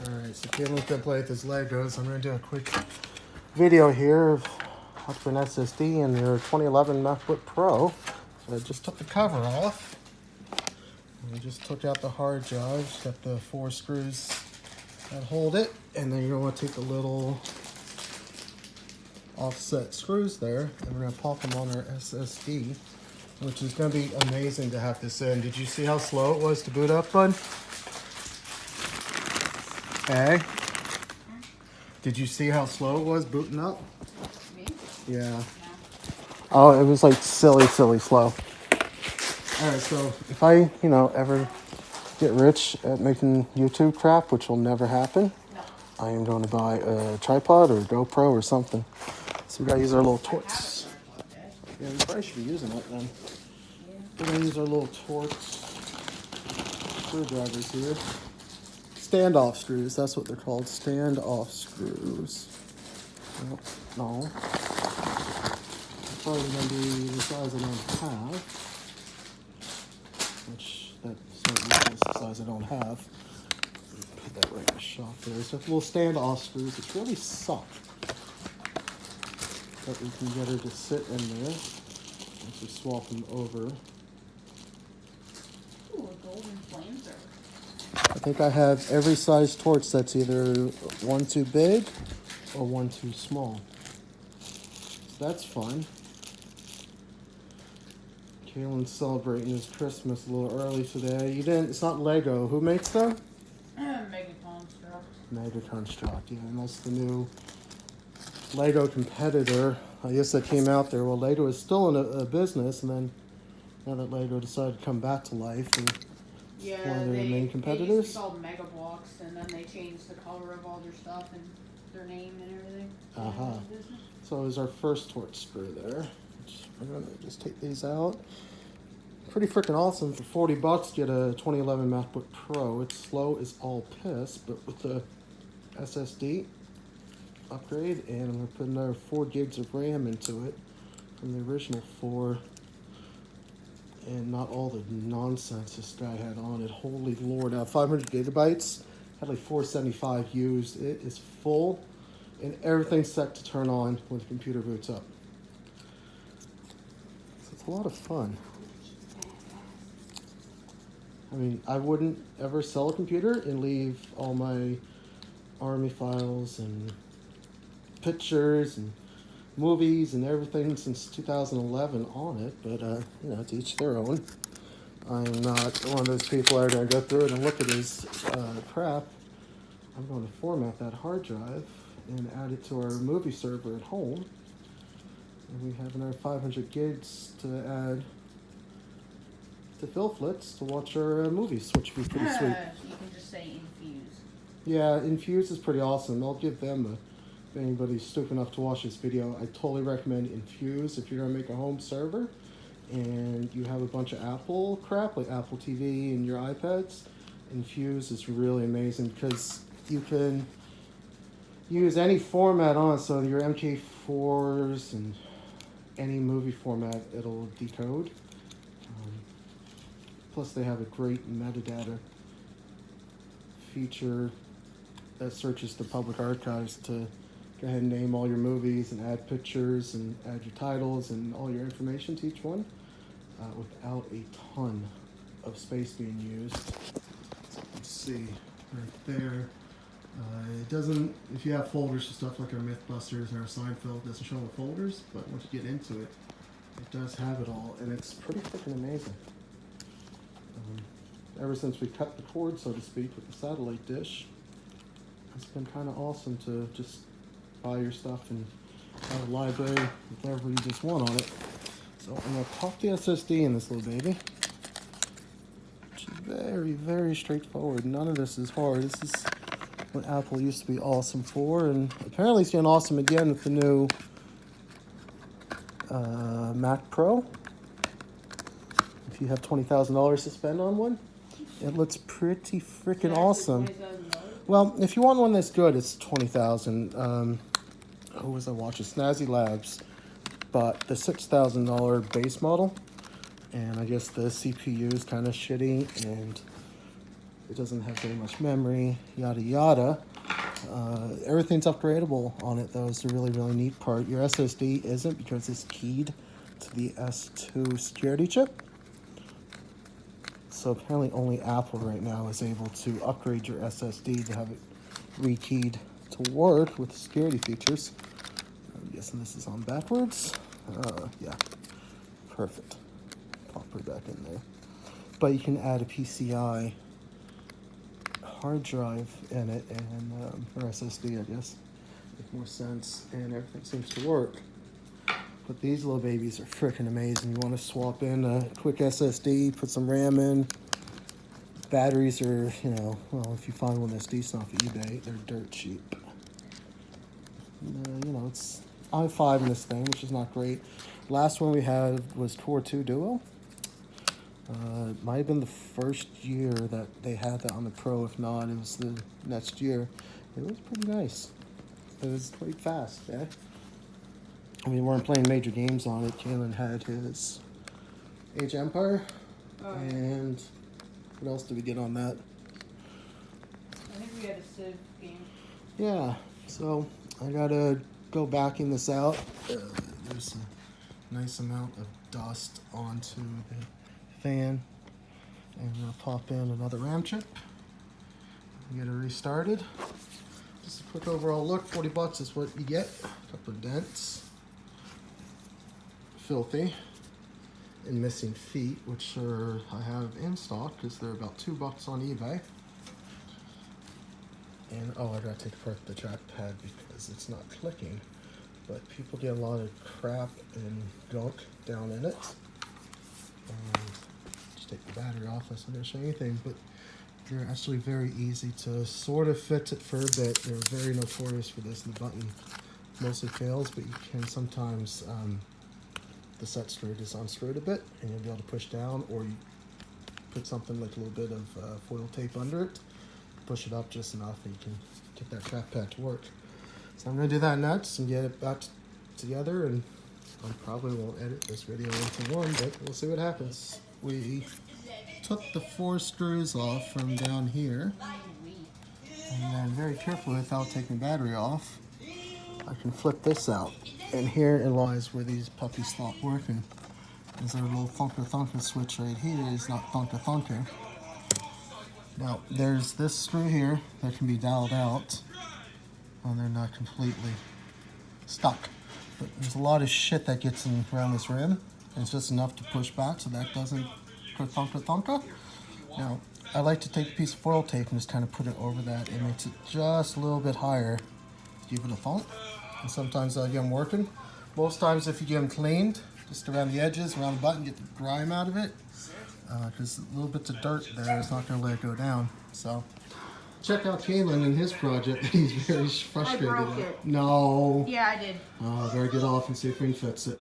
Alright, so Caitlin's gonna play with his Legos. I'm gonna do a quick video here of how to put an SSD in your 2011 MacBook Pro. So I just took the cover off. And I just took out the hard drive. Just got the 4 screws that hold it. And then you're gonna want to take the little offset screws there. And we're gonna pop them on our SSD, which is gonna be amazing to have this in. Did you see how slow it was to boot up, bud? Hey? Did you see how slow it was booting up? Me? Yeah. Oh, it was like silly slow. Alright, so if I, ever get rich at making YouTube crap, which will never happen, No. I am going to buy a tripod or a GoPro or something. So we gotta use our little torch. Yeah, we probably should be using it then. Yeah. We're gonna use our little torch screwdrivers here. Standoff screws, that's what they're called. Standoff screws. No. Probably gonna be the size I don't have. Which that's the size I don't have. Put that right in the shop there. So little standoff screws, it's really soft. But we can get her to sit in there. Once we swap them over. Ooh, a golden flamethrower. I think I have every size torch that's either one too big or one too small. So that's fun. Caitlin's celebrating his Christmas a little early today. It's not Lego. Who makes them? Mega Construct. Mega Construct, yeah, and that's the new Lego competitor. I guess that came out there. Well, Lego is still in a business, and then now that Lego decided to come back to life, and Yeah, one of their main they used competitors. to be called Mega Blocks, and then they changed the color of all their stuff and their name and everything. Uh-huh. So is our first torch screw there. Which we're gonna just take these out. Pretty freaking awesome. For 40 bucks, get a 2011 MacBook Pro. It's slow as all piss, but with the SSD upgrade, and I'm gonna put another 4 gigs of RAM into it from the original 4, and not all the nonsense this guy had on it. Holy Lord! Now 500 gigabytes, had like 475 used. It is full, and everything's set to turn on when the computer boots up. So it's a lot of fun. I mean, I wouldn't ever sell a computer and leave all my Army files and pictures and movies and everything since 2011 on it, but, to each their own. I'm not one of those people that are going to go through it and look at his crap. I'm going to format that hard drive and add it to our movie server at home. And we have another 500 gigs to add to Phil Flits to watch our movies, which would be pretty sweet. You can just say Infuse. Yeah, Infuse is pretty awesome. I'll give them if anybody's stupid enough to watch this video, I totally recommend Infuse if you're going to make a home server and you have a bunch of Apple crap, like Apple TV and your iPads. Infuse is really amazing because you can use any format on it, so your MK4s and any movie format it'll decode. Plus they have a great metadata feature that searches the public archives to go ahead and name all your movies and add pictures and add your titles and all your information to each one without a ton of space being used. Let's see, right there. It doesn't, if you have folders and stuff like our Mythbusters and our Seinfeld, it doesn't show the folders, but once you get into it, it does have it all, and it's pretty freaking amazing. Ever since we cut the cord, so to speak, with the satellite dish, it's been kind of awesome to just buy your stuff and have a library with whatever you just want on it. So I'm going to pop the SSD in this little baby, which is very, very straightforward. None of this is hard. This is what Apple used to be awesome for, and apparently it's getting awesome again with the new Mac Pro. If you have $20,000 to spend on one, it looks pretty freaking awesome. Well, if you want one that's good, it's $20,000. Who was I watching? Snazzy Labs bought the $6,000 base model, and I guess the CPU is kind of shitty, and it doesn't have very much memory, yada yada. Everything's upgradable on it though, is the really, really neat part. Your SSD isn't, because it's keyed to the S2 security chip. So apparently only Apple right now is able to upgrade your SSD to have it rekeyed to work with security features. I'm guessing this is on backwards. Yeah, perfect. Pop her back in there. But you can add a PCI hard drive in it and or SSD, I guess. Make more sense, and everything seems to work. But these little babies are freaking amazing. You want to swap in a quick SSD, put some RAM in. Batteries are, you know, well, if you find one that's decent off of eBay, they're dirt cheap. You know, it's i5 in this thing, which is not great. Last one we had was Tor 2 Duo. It might have been the first year that they had that on the Pro. If not, it was the next year. It was pretty nice. It was pretty fast, yeah. We weren't playing major games on it. Kalen had his Age of Empire. Oh, And what else did we get on that? I think we had a Civ game. Yeah, so I gotta go backing this out. There's a nice amount of dust onto the fan, and we'll pop in another RAM chip and get it restarted. Just a quick overall look. 40 bucks is what you get. A couple of dents, filthy, and missing feet, which are I have in stock because they're about $2 on eBay. And oh, I gotta take apart the trackpad because it's not clicking. But people get a lot of crap and gunk down in it. And just take the battery off. That's not gonna show anything, but they're actually very easy to sort of fix it for a bit. They're very notorious for this. The button mostly fails, but you can sometimes the set screw just unscrewed a bit, and you'll be able to push down, or you put something like a little bit of foil tape under it, push it up just enough, and you can get that trackpad to work. So I'm going to do that next and get it back together, and I probably won't edit this video into one, but we'll see what happens. We took the 4 screws off from down here, and then very carefully, without taking the battery off, I can flip this out. And here it lies where these puppies stop working. There's our little thunker switch right here. It's not thunker. Now, there's this screw here that can be dialed out, and they're not completely stuck. But there's a lot of shit that gets in around this rim, and it's just enough to push back so that doesn't go thunker. Now, I like to take a piece of foil tape and just kind of put it over that. It makes it just a little bit higher to give it a thump. And sometimes I'll get them working. Most times if you get them cleaned, just around the edges, around the button, get the grime out of it. Because little bits of dirt there is not going to let it go down. So check out Kalen and his project. He's very frustrated. I broke it. No. Yeah, I did. Better get off and see if we can fix it.